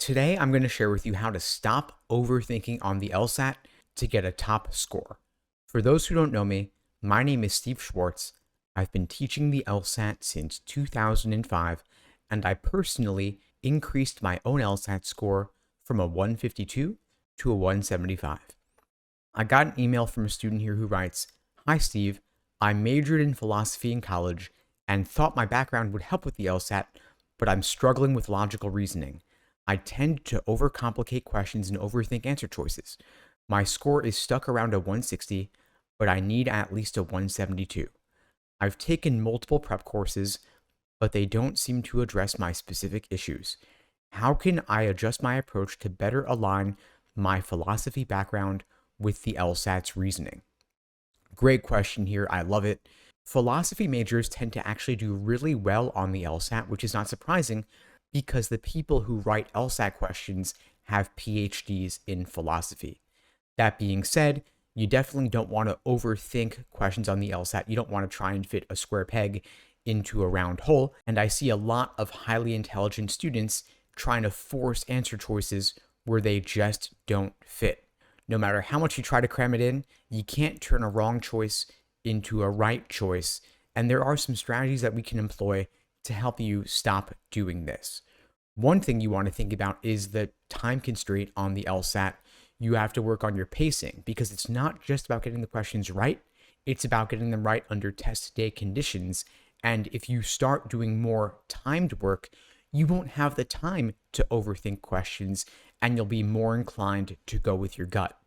Today, I'm going to share with you how to stop overthinking on the LSAT to get a top score. For those who don't know me, my name is Steve Schwartz. I've been teaching the LSAT since 2005, and I personally increased my own LSAT score from a 152 to a 175. I got an email from a student here who writes, "Hi Steve, I majored in philosophy in college and thought my background would help with the LSAT, but I'm struggling with logical reasoning. I tend to overcomplicate questions and overthink answer choices. My score is stuck around a 160, but I need at least a 172. I've taken multiple prep courses, but they don't seem to address my specific issues. How can I adjust my approach to better align my philosophy background with the LSAT's reasoning?" Great question here. I love it. Philosophy majors tend to actually do really well on the LSAT, which is not surprising because the people who write LSAT questions have PhDs in philosophy. That being said, you definitely don't want to overthink questions on the LSAT. You don't want to try and fit a square peg into a round hole. And I see a lot of highly intelligent students trying to force answer choices where they just don't fit. No matter how much you try to cram it in, you can't turn a wrong choice into a right choice. And there are some strategies that we can employ to help you stop doing this. One thing you want to think about is the time constraint on the LSAT. You have to work on your pacing because it's not just about getting the questions right, it's about getting them right under test day conditions. And if you start doing more timed work, you won't have the time to overthink questions and you'll be more inclined to go with your gut.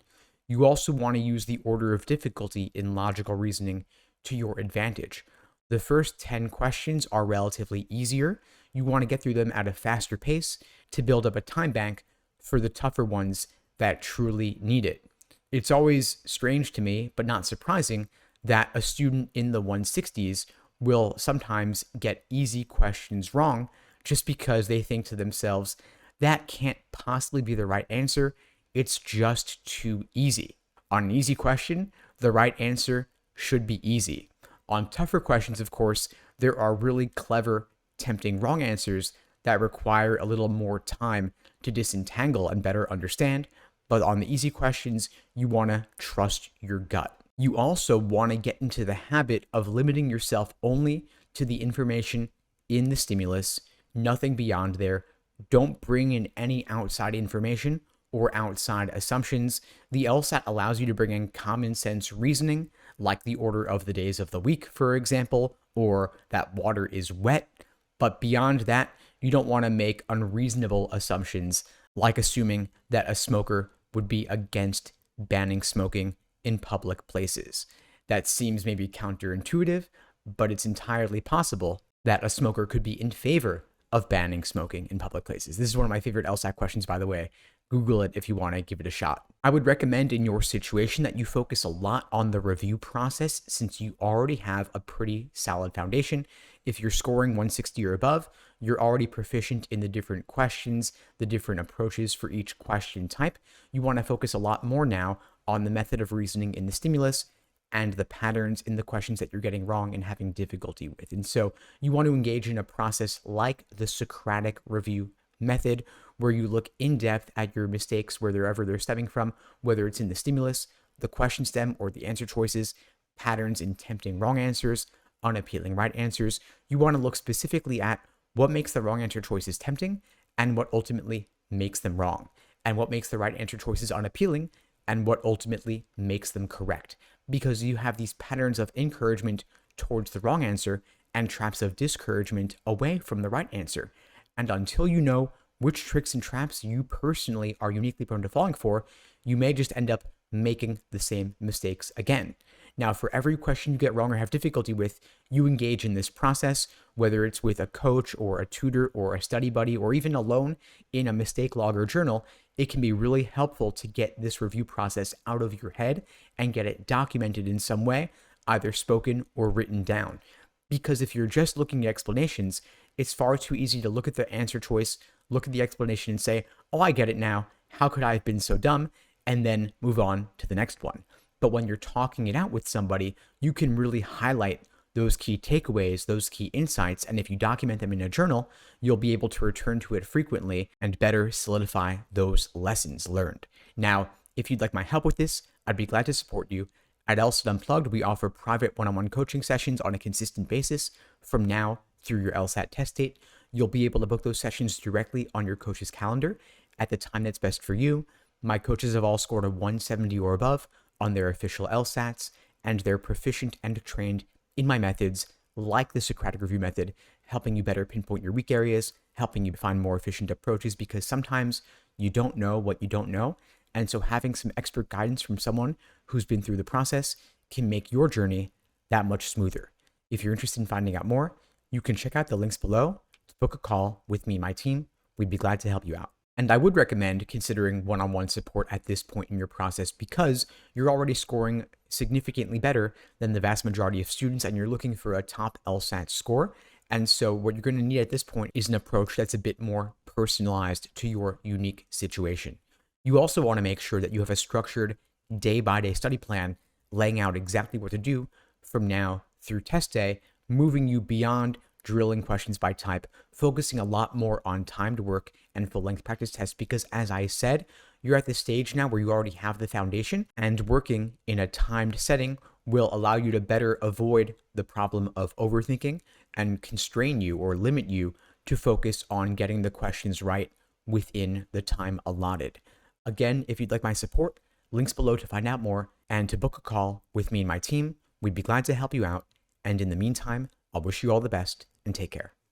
You also want to use the order of difficulty in logical reasoning to your advantage. The first 10 questions are relatively easier. You want to get through them at a faster pace to build up a time bank for the tougher ones that truly need it. It's always strange to me, but not surprising, that a student in the 160s will sometimes get easy questions wrong just because they think to themselves, that can't possibly be the right answer. It's just too easy. On an easy question, the right answer should be easy. On tougher questions, of course, there are really clever, tempting wrong answers that require a little more time to disentangle and better understand. But on the easy questions, you want to trust your gut. You also want to get into the habit of limiting yourself only to the information in the stimulus, nothing beyond there. Don't bring in any outside information or outside assumptions. The LSAT allows you to bring in common sense reasoning, like the order of the days of the week, for example, or that water is wet. But beyond that, you don't want to make unreasonable assumptions, like assuming that a smoker would be against banning smoking in public places. That seems maybe counterintuitive, but it's entirely possible that a smoker could be in favor of banning smoking in public places. This is one of my favorite LSAT questions, by the way. Google it if you want to give it a shot. I would recommend in your situation that you focus a lot on the review process since you already have a pretty solid foundation. If you're scoring 160 or above, you're already proficient in the different questions, the different approaches for each question type. You want to focus a lot more now on the method of reasoning in the stimulus and the patterns in the questions that you're getting wrong and having difficulty with. And so you want to engage in a process like the Socratic review method, where you look in depth at your mistakes, wherever they're stemming from, whether it's in the stimulus, the question stem, or the answer choices, patterns in tempting wrong answers, unappealing right answers. You want to look specifically at what makes the wrong answer choices tempting and what ultimately makes them wrong, and what makes the right answer choices unappealing and what ultimately makes them correct. Because you have these patterns of encouragement towards the wrong answer and traps of discouragement away from the right answer. And until you know which tricks and traps you personally are uniquely prone to falling for, you may just end up making the same mistakes again. Now, for every question you get wrong or have difficulty with, you engage in this process, whether it's with a coach or a tutor or a study buddy, or even alone in a mistake log or journal. It can be really helpful to get this review process out of your head and get it documented in some way, either spoken or written down. Because if you're just looking at explanations, it's far too easy to look at the answer choice, look at the explanation and say, "Oh, I get it now. How could I have been so dumb?" And then move on to the next one. But when you're talking it out with somebody, you can really highlight those key takeaways, those key insights, and if you document them in a journal, you'll be able to return to it frequently and better solidify those lessons learned. Now, if you'd like my help with this, I'd be glad to support you. At LSAT Unplugged, we offer private one-on-one coaching sessions on a consistent basis from now through your LSAT test date. You'll be able to book those sessions directly on your coach's calendar at the time that's best for you. My coaches have all scored a 170 or above on their official LSATs, and they're proficient and trained in my methods, like the Socratic review method, helping you better pinpoint your weak areas, helping you find more efficient approaches, because sometimes you don't know what you don't know. And so having some expert guidance from someone who's been through the process can make your journey that much smoother. If you're interested in finding out more, you can check out the links below to book a call with me and my team. We'd be glad to help you out. And I would recommend considering one-on-one support at this point in your process because you're already scoring significantly better than the vast majority of students and you're looking for a top LSAT score. And so what you're going to need at this point is an approach that's a bit more personalized to your unique situation. You also want to make sure that you have a structured day-by-day study plan laying out exactly what to do from now through test day, moving you beyond drilling questions by type, focusing a lot more on timed work and full-length practice tests because, as I said, you're at the stage now where you already have the foundation, and working in a timed setting will allow you to better avoid the problem of overthinking and constrain you or limit you to focus on getting the questions right within the time allotted. Again, if you'd like my support, links below to find out more and to book a call with me and my team. We'd be glad to help you out. And in the meantime, I'll wish you all the best and take care.